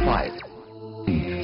105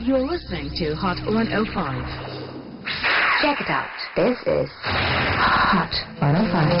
You're listening to Hot 105. Check it out. This is Hot 105.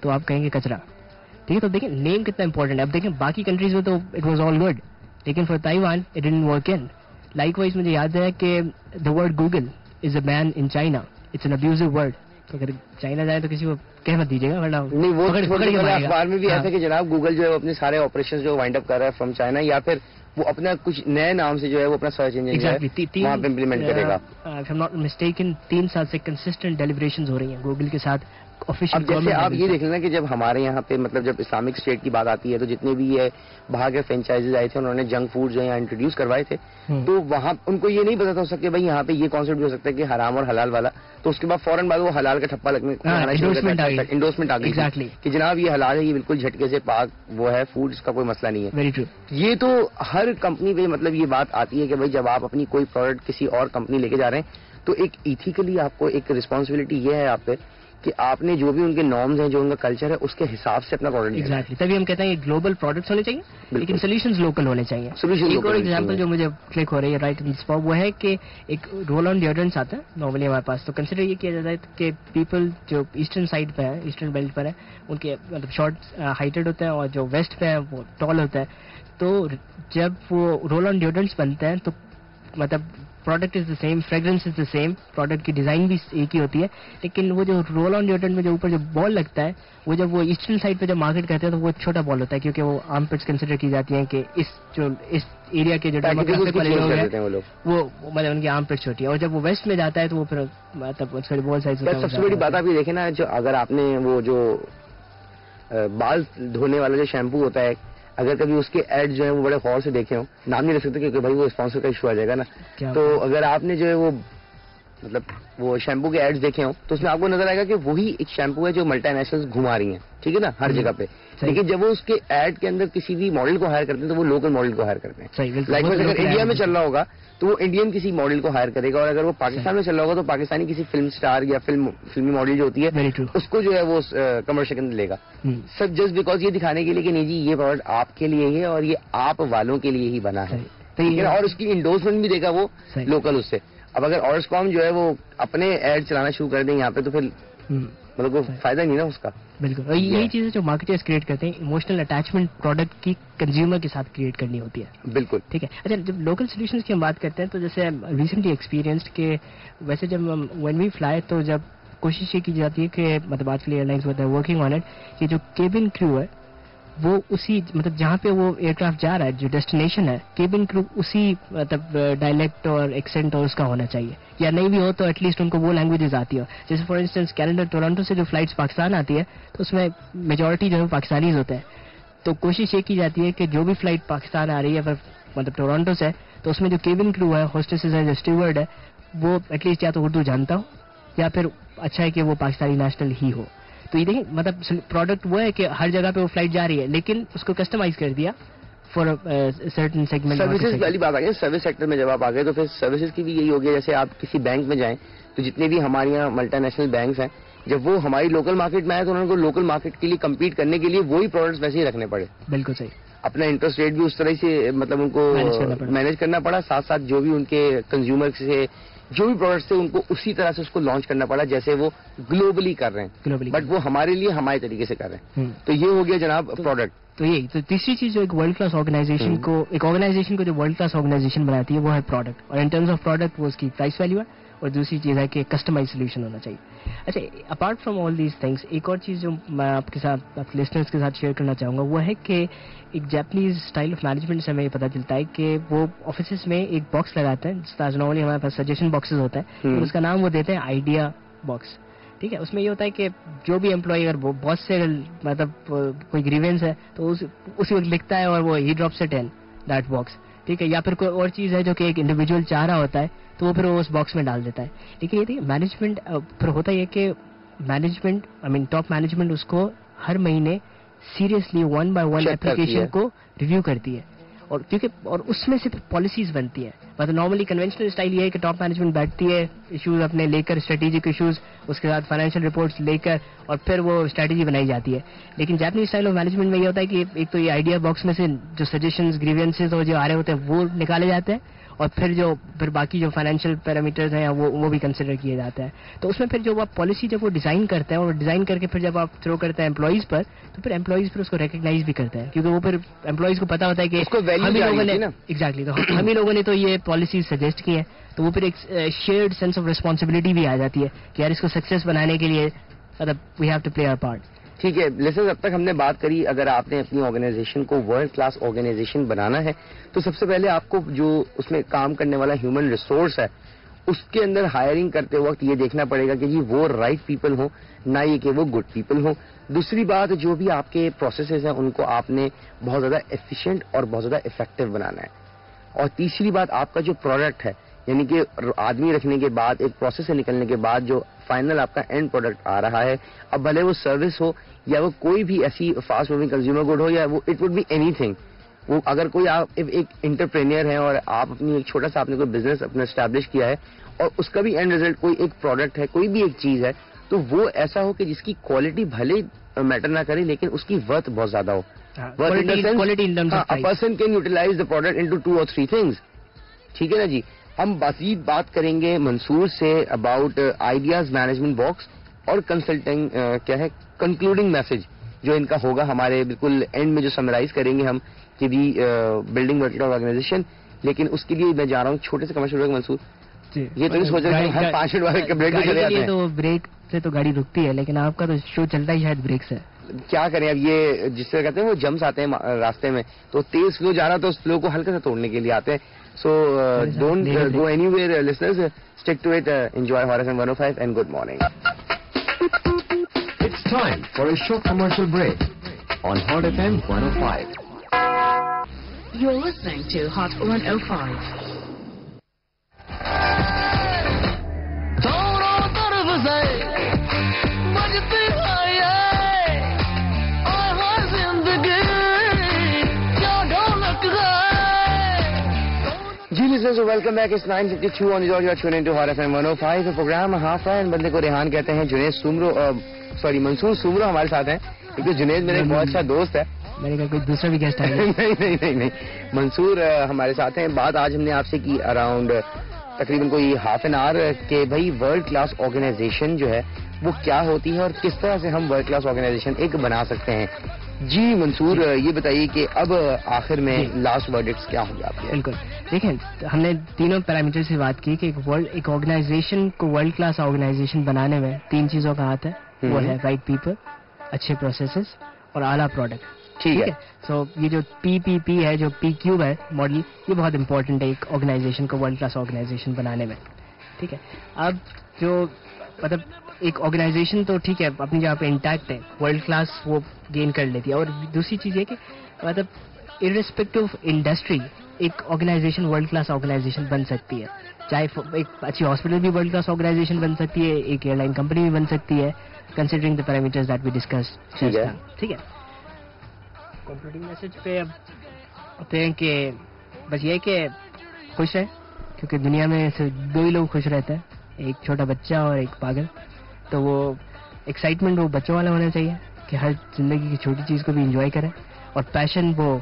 تو آپ کہیں گے کچرا. ٹھیک ہے, تو دیکھیں نیم کتنا امپورٹنٹ ہے. اب دیکھیں باقی کنٹریز میں تو اٹ واز آل گڈ, لیکن for Taiwan it didn't work in. Likewise مجھے یاد ہے کہ the word Google is a ban in China, it's an abusive word. تو اگر چائنا جائے تو کسی کو کہہ مت دیجیے گا, ورنہ نہیں وہ پکڑ کے مارے گا. اخبار میں بھی ایسا ہے کہ جناب گوگل جو ہے وہ اپنے سارے آپریشن جو وائنڈ اپ کر رہا ہے فرام چائنا, یا پھر وہ اپنا کچھ نئے نام سے جو ہے وہ اپنا سرچ انجن وہاں پہ امپلیمنٹ کرے گا. اف ایم ناٹ مسٹیکن 3 سال سے کنسسٹنٹ ڈیلیبریشنز ہو رہی ہیں گوگل کے ساتھ آفیشیل. اب جیسے آپ یہ دیکھ لینا کہ جب ہمارے یہاں پہ مطلب جب اسلامک اسٹیٹ کی بات آتی ہے تو جتنے بھی یہ باہر کے فرینچائزز آئے تھے انہوں نے جنک فوڈ جو ہے انٹروڈیوس کروائے تھے, تو وہاں ان کو یہ نہیں پتا تھا کہ بھائی یہاں پہ یہ کانسیپٹ بھی ہو سکتا ہے کہ حرام اور حلال والا, تو اس کے بعد فوراً بعد وہ حلال کا ٹھپا لگنے انڈورسمنٹ آ گئی کہ جناب یہ حلال ہے, یہ بالکل جھٹکے سے پاک وہ ہے فوڈ, اس کا کوئی مسئلہ نہیں ہے. Very true. یہ تو ہر کمپنی پہ مطلب یہ بات آتی ہے کہ بھائی جب آپ اپنی کوئی پروڈکٹ کسی اور کمپنی لے کے جا رہے ہیں تو ایک ایتھیکلی آپ کو ایک رسپانسبلٹی یہ ہے آپ پہ کہ آپ نے جو بھی ان کے نارمز ہیں, جو ان کا کلچر ہے, اس کے حساب سے اپنا پروڈکٹ. ایگزیکٹلی, تبھی ہم کہتے ہیں یہ گلوبل پروڈکٹس ہونے چاہیے لیکن سولوشنز لوکل ہونے چاہیے. ایک اور ایگزامپل جو مجھے کلک ہو رہی ہے رائٹ ان اسپاٹ وہ ہے کہ ایک رول آن ڈیوڈرنٹس آتا ہے نارملی ہمارے پاس, تو کنسیڈر یہ کیا جاتا ہے کہ پیپل جو ایسٹرن سائڈ پہ ہے, ایسٹرن بیلٹ پر ہے, ان کے مطلب شارٹ ہائٹڈ ہوتے ہیں, اور جو ویسٹ پہ ہے وہ ٹال ہوتا ہے. تو جب وہ رول آن ڈیوڈرنٹس بنتے ہیں تو مطلب product is the same, fragrance is the same, product کی ڈیزائن بھی ایک ہی ہوتی ہے, لیکن وہ جو رول آن ڈیوڈرنٹ میں جو اوپر جو بال لگتا ہے وہ جب وہ ایسٹرن سائڈ پہ جب مارکیٹ کرتے ہیں تو وہ چھوٹا بال ہوتا ہے, کیونکہ وہ آرم پٹس کنسیڈر کی جاتی ہیں کہ اس ایریا کے جو ڈیموگرافک والے لوگ ہیں وہ مطلب ان کی آرم پٹس چھوٹی ہے, اور جب وہ ویسٹ میں جاتا ہے تو وہ پھر مطلب اس کا جو بال سائز ہوتا ہے. سب سے بڑی بات آپ یہ دیکھیں نا, جو اگر آپ نے وہ جو بال دھونے والا جو شیمپو ہوتا ہے, اگر کبھی اس کے ایڈ جو ہیں وہ بڑے غور سے دیکھے ہوں, نام نہیں رکھ سکتے کیونکہ بھائی وہ اسپانسر کا ایشو آ جائے گا نا, تو اگر آپ نے جو ہے وہ مطلب وہ شیمپو کے ایڈز دیکھے ہوں تو اس میں آپ کو نظر آئے گا کہ وہی ایک شیمپو ہے جو ملٹی نیشنل گھما رہی ہیں, ٹھیک ہے نا, ہر جگہ پہ. لیکن جب وہ اس کے ایڈ کے اندر کسی بھی ماڈل کو ہائر کرتے ہیں تو وہ لوکل ماڈل کو ہائر کرتے ہیں. لائک اگر انڈیا میں چل رہا ہوگا تو وہ انڈین کسی ماڈل کو ہائر کرے گا, اور اگر وہ پاکستان میں چل رہا ہوگا تو پاکستانی کسی فلم اسٹار یا فلمی ماڈل جو ہوتی ہے اس کو جو ہے وہ کمرشل کے اندر لے گا, سب جسٹ بیکاز یہ دکھانے کے لیے کہ نہیں جی یہ پروڈکٹ آپ کے لیے ہی ہے اور یہ آپ والوں کے لیے ہی بنا ہے, اور اس کی انڈورسمنٹ بھی دے گا وہ لوکل اس سے. اب اگر آرسکوم جو ہے وہ اپنے ایڈ چلانا شروع کر دیں یہاں پہ تو پھر مطلب کوئی فائدہ نہیں نا اس کا. بالکل, اور یہی چیزیں جو مارکیٹرز کریٹ کرتے ہیں, ایموشنل اٹیچمنٹ پروڈکٹ کی کنزیومر کے ساتھ کریٹ کرنی ہوتی ہے. بالکل ٹھیک ہے. اچھا, جب لوکل سولوشنز کی ہم بات کرتے ہیں تو جیسے ریسنٹلی ایکسپیرینسڈ کہ ویسے جب وین وی فلائی تو جب کوشش یہ کی جاتی ہے کہ مطلب آج کل ایئر لائنس ہوتا ہے ورکنگ آن اٹ کہ جو کیبن کرو ہے وہ اسی مطلب جہاں پہ وہ ایئر کرافٹ جا رہا ہے جو ڈیسٹینیشن ہے, کیبن کرو اسی مطلب ڈائلیکٹ اور ایکسینٹ اور اس کا ہونا چاہیے, یا نہیں بھی ہو تو ایٹ لیسٹ ان کو وہ لینگویجز آتی ہو. جیسے فار انسٹنس کینیڈا ٹورانٹو سے جو فلائٹس پاکستان آتی ہے تو اس میں میجورٹی جو ہے پاکستانیز ہوتے ہیں, تو کوشش یہ کی جاتی ہے کہ جو بھی فلائٹ پاکستان آ رہی ہے مطلب ٹورانٹو سے, تو اس میں جو کیبن کرو ہے, ہوسٹسز ہے, جو اسٹیورڈ ہے, وہ ایٹ لیسٹ یا تو اردو جانتا ہو یا پھر اچھا ہے کہ وہ پاکستانی نیشنل ہی ہو. تو یہ دیکھیں مطلب پروڈکٹ وہ ہے کہ ہر جگہ پہ وہ فلائٹ جا رہی ہے لیکن اس کو کسٹمائز کر دیا فار سرٹن سیگمنٹ. سروسز پہلی بات آ گئی, سروس سیکٹر میں جب آپ آ گئے تو پھر سروسز کی بھی یہی ہوگی. جیسے آپ کسی بینک میں جائیں تو جتنے بھی ہمارے یہاں ملٹی نیشنل بینکس ہیں, جب وہ ہماری لوکل مارکیٹ میں آئے تو انہوں نے لوکل مارکیٹ کے لیے کمپیٹ کرنے کے لیے وہی پروڈکٹس ویسے ہی رکھنے پڑے. بالکل صحیح. اپنا انٹرسٹ ریٹ بھی اس طرح سے مطلب ان کو مینج کرنا پڑا, ساتھ ساتھ جو بھی ان کے کنزیومر سے جو بھی پروڈکٹس تھے ان کو اسی طرح سے اس کو لانچ کرنا پڑا جیسے وہ گلوبلی کر رہے ہیں, بٹ وہ ہمارے لیے ہمارے طریقے سے کر رہے ہیں. تو یہ ہو گیا جناب پروڈکٹ. تو یہی تو تیسری چیز جو ایک ورلڈ کلاس آرگنائزیشن کو, ایک آرگنائزیشن کو جو ورلڈ کلاس آرگنائزیشن بناتی ہے وہ ہے پروڈکٹ, اور ان ٹرمز آف پروڈکٹ وہ اس کی پرائس ویلیو ہے, اور دوسری چیز ہے کہ کسٹمائز سولوشن ہونا چاہیے. اچھا, apart from all these things ایک اور چیز جو میں آپ کے ساتھ آپ لسنرس کے ساتھ شیئر کرنا چاہوں گا وہ ہے کہ ایک جاپنیز اسٹائل آف مینجمنٹ سے ہمیں یہ پتہ چلتا ہے کہ وہ آفیسز میں ایک باکس لگاتے ہیں جس طرح نارملی ہمارے پاس سجیشن باکسز ہوتا ہے, اس کا نام وہ دیتے ہیں آئیڈیا باکس. ٹھیک ہے, اس میں یہ ہوتا ہے کہ جو بھی امپلائی اگر باس سے مطلب کوئی گریوینس ہے تو اسی وقت لکھتا ہے اور وہ ہی drops it in that box. ٹھیک ہے, یا پھر کوئی اور چیز ہے جو کہ ایک انڈیویجول چاہ رہا ہوتا ہے تو وہ پھر وہ اس باکس میں ڈال دیتا ہے. لیکن یہ دیکھیے مینجمنٹ پھر ہوتا یہ کہ مینجمنٹ ٹاپ مینجمنٹ اس کو ہر مہینے سیریسلی 1 by 1 اپلیکیشن کو ریویو کرتی ہے, اور کیونکہ اور اس میں سے پالیسیز بنتی ہیں. مطلب نارملی کنونشنل اسٹائل یہ ہے کہ ٹاپ مینجمنٹ بیٹھتی ہے ایشوز اپنے لے کر, اسٹریٹجک ایشوز, اس کے ساتھ فائنینشیل رپورٹس لے کر, اور پھر وہ اسٹریٹجی بنائی جاتی ہے. لیکن جاپنیز اسٹائل آف مینجمنٹ میں یہ ہوتا ہے کہ ایک تو یہ آئیڈیا باکس میں سے جو سجیشنز, گریوینسز اور جو آ رہے ہوتے ہیں وہ نکالے جاتے ہیں, اور پھر باقی جو فائنینشیل پیرامیٹرز ہیں وہ بھی کنسیڈر کیے جاتے ہیں. تو اس میں پھر جو آپ پالیسی جب وہ ڈیزائن کرتے ہیں اور ڈیزائن کر کے پھر جب آپ تھرو کرتے ہیں امپلائیز پر, تو پھر امپلائیز پھر اس کو ریکگنائز بھی کرتے ہیں, کیونکہ وہ پھر امپلائیز کو پتا ہوتا ہے کہ ہم ہی لوگوں نے ایگزیکٹلی تو ہم ہی لوگوں نے تو یہ پالیسی سجیسٹ کی ہیں. تو وہ پھر ایک شیئرڈ سینس آف ریسپانسبلٹی بھی آ جاتی ہے کہ یار اس کو سکسیس بنانے کے لیے مطلب we have to play our part. ٹھیک ہے لسنرز, اب تک ہم نے بات کری, اگر آپ نے اپنی آرگنائزیشن کو ورلڈ کلاس آرگنائزیشن بنانا ہے تو سب سے پہلے آپ کو جو اس میں کام کرنے والا ہیومن ریسورس ہے اس کے اندر ہائرنگ کرتے وقت یہ دیکھنا پڑے گا کہ جی وہ رائٹ پیپل ہوں, نہ یہ کہ وہ گڈ پیپل ہوں. دوسری بات, جو بھی آپ کے پروسیسز ہیں ان کو آپ نے بہت زیادہ ایفیشینٹ اور بہت زیادہ افیکٹو بنانا ہے. اور تیسری بات, آپ کا جو پروڈکٹ ہے یعنی کہ آدمی رکھنے کے بعد ایک پروسیس سے نکلنے کے بعد جو فائنل آپ کا اینڈ پروڈکٹ آ رہا ہے, اب بھلے وہ سروس ہو یا وہ کوئی بھی ایسی فاسٹ موونگ کنزیومر گڈ ہو یا وہ it would be anything. وہ اگر کوئی آپ ایک انٹرپرینئر ہیں اور آپ اپنی ایک چھوٹا سا آپ نے کوئی بزنس اپنا اسٹیبلش کیا ہے اور اس کا بھی اینڈ ریزلٹ کوئی ایک پروڈکٹ ہے, کوئی بھی ایک چیز ہے, تو وہ ایسا ہو کہ جس کی کوالٹی بھلے میٹر نہ کرے لیکن اس کی ورتھ بہت زیادہ ہو. Person can utilise the product into 2 or 3 things. ٹھیک ہے نا جی. ہم مزید بات کریں گے منصور سے اباؤٹ آئیڈیاز مینجمنٹ باکس اور کنسلٹنگ کیا ہے کنکلوڈنگ میسج جو ان کا ہوگا ہمارے بالکل اینڈ میں جو سمرائز کریں گے ہم کہ بھی بلڈنگ ورلڈ کلاس آرگنائزیشن. لیکن اس کے لیے میں جا رہا ہوں چھوٹے سے کمرشل بریک. منصور یہ تو نہیں سوچ رہے ہر 5 منٹ والے بریک میں چلے جاتے ہیں. تو بریک سے تو گاڑی رکتی ہے لیکن آپ کا تو شو چلتا ہی شاید بریک سے. کیا کریں اب, یہ جس طرح کہتے ہیں وہ جمس آتے ہیں راستے میں, تو تیز فلو جا رہا تو اس فلو کو ہلکا سا توڑنے کے لیے آتے ہیں. So don't go anywhere listeners, stick to it, enjoy hot FM 105 and good morning. It's time for a short commercial break on Hot FM 105. You're listening to Hot 105. جی listeners, welcome back. It's 9:52 on the dot. You are tuning to Hot FM 105. The program half ہے. بندے کو ریحان کہتے ہیں. جنید سومرو منصور سومرو ہمارے ساتھ ہیں. کیونکہ جنید میرے ایک بہت اچھا دوست ہے. میں نے کہا کوئی دوسرا بھی گیسٹ آئے. نہیں منصور ہمارے ساتھ ہیں. بات آج ہم نے آپ سے کی اراؤنڈ تقریباً کوئی ہاف این آور کہ بھائی ورلڈ کلاس آرگنائزیشن جو ہے وہ کیا ہوتی ہے اور کس طرح سے ہم ورلڈ کلاس آرگنائزیشن ایک بنا سکتے ہیں. جی منصور, یہ بتائیے کہ اب آخر میں لاسٹ ورڈکٹس کیا ہوں گے آپ کے؟ بالکل دیکھیں, ہم نے تینوں پیرامیٹر سے بات کی کہ ایک آرگنائزیشن کو ورلڈ کلاس آرگنائزیشن بنانے میں 3 چیزوں کا ہاتھ ہے. وہ ہے رائٹ پیپل, اچھے پروسیسز اور اعلیٰ پروڈکٹ. ٹھیک ہے. سو یہ جو PPP ہے, جو P-Cube ہے ماڈل, یہ بہت امپورٹنٹ ہے ایک آرگنائزیشن کو ورلڈ کلاس آرگنائزیشن بنانے میں. ٹھیک ہے. اب جو مطلب ایک آرگنائزیشن تو ٹھیک ہے اپنی جگہ پہ انٹیکٹ ہے, ورلڈ کلاس وہ گین کر لیتی ہے. اور دوسری چیز یہ کہ مطلب ارریسپیکٹو آف انڈسٹری ایک آرگنائزیشن ورلڈ کلاس آرگنائزیشن بن سکتی ہے. چاہے ایک اچھی ہاسپٹل بھی ورلڈ کلاس آرگنائزیشن بن سکتی ہے, ایک ایئر لائن کمپنی بھی بن سکتی ہے, considering the parameters that we discuss. ٹھیک ہے. کنکلوڈنگ میسج پہ اب آتے ہیں کہ بس یہ کہ خوش ہے, کیونکہ دنیا میں صرف 2 ہی لوگ خوش رہتے ہیں, ایک چھوٹا بچہ اور ایک پاگل. تو وہ ایکسائٹمنٹ وہ بچوں والا ہونا چاہیے کہ ہر زندگی کی چھوٹی چیز کو بھی انجوائے کرے, اور پیشن وہ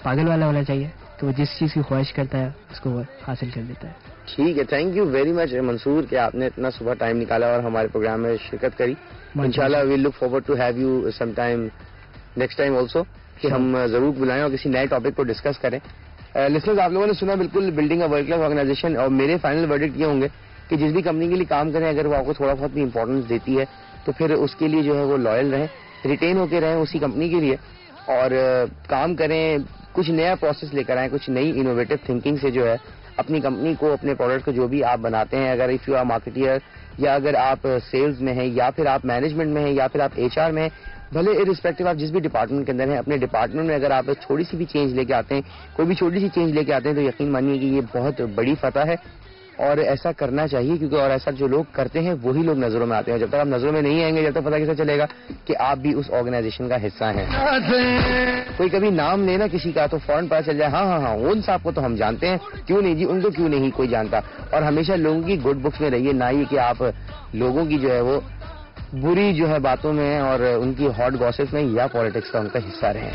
پاگل والا ہونا چاہیے کہ وہ جس چیز کی خواہش کرتا ہے اس کو وہ حاصل کر لیتا ہے. ٹھیک ہے. تھینک یو ویری مچ منصور کہ آپ نے اتنا صبح ٹائم نکالا اور ہمارے پروگرام میں شرکت کری. انشاءاللہ we look forward to have you some time next time also, کہ ہم ضرور بلائیں اور کسی نئے ٹاپک کو ڈسکس کریں. لسنرز, آپ لوگوں نے سنا بالکل building a world class organisation, اور میرے فائنل ورڈکٹ یہ ہوں گے کہ جس بھی کمپنی کے لیے کام کریں اگر وہ آپ کو تھوڑا بہت بھی امپورٹنس دیتی ہے تو پھر اس کے لیے جو ہے وہ لائل رہیں, ریٹین ہو کے رہیں اسی کمپنی کے لیے, اور کام کریں, کچھ نیا پروسیس لے کر آئیں, کچھ نئی انوویٹو تھنکنگ سے جو ہے اپنی کمپنی کو, اپنے پروڈکٹ کو جو بھی آپ بناتے ہیں, اگر اف یو آر مارکیٹر یا اگر آپ سیلز میں ہیں یا پھر آپ مینجمنٹ میں ہیں یا پھر آپ HR میں ہیں, بھلے ارسپیکٹو آپ جس بھی ڈپارٹمنٹ کے اندر ہیں, اپنے ڈپارٹمنٹ میں اگر آپ تھوڑی سی بھی چینج لے کے آتے ہیں, کوئی بھی چھوٹی سی چینج لے کے آتے ہیں, تو یقین مانیے کہ یہ بہت بڑی فتح ہے. اور ایسا کرنا چاہیے, کیونکہ اور ایسا جو لوگ کرتے ہیں وہی لوگ نظروں میں آتے ہیں. جب تک آپ نظروں میں نہیں آئیں گے جب تک پتہ کیسے چلے گا کہ آپ بھی اس آرگنائزیشن کا حصہ ہیں. کوئی کبھی نام لینا کسی کا تو فوراً پتہ چل جائے ہاں ان صاحب کو تو ہم جانتے ہیں, کیوں نہیں جی, ان کو کیوں نہیں کوئی جانتا. اور ہمیشہ لوگوں کی گڈ بکس میں رہیے, نہ ہی کہ آپ لوگوں کی جو ہے وہ بری جو ہے باتوں میں اور ان کی ہاٹ گاسپ میں یا پالیٹکس کا ان کا حصہ رہیں.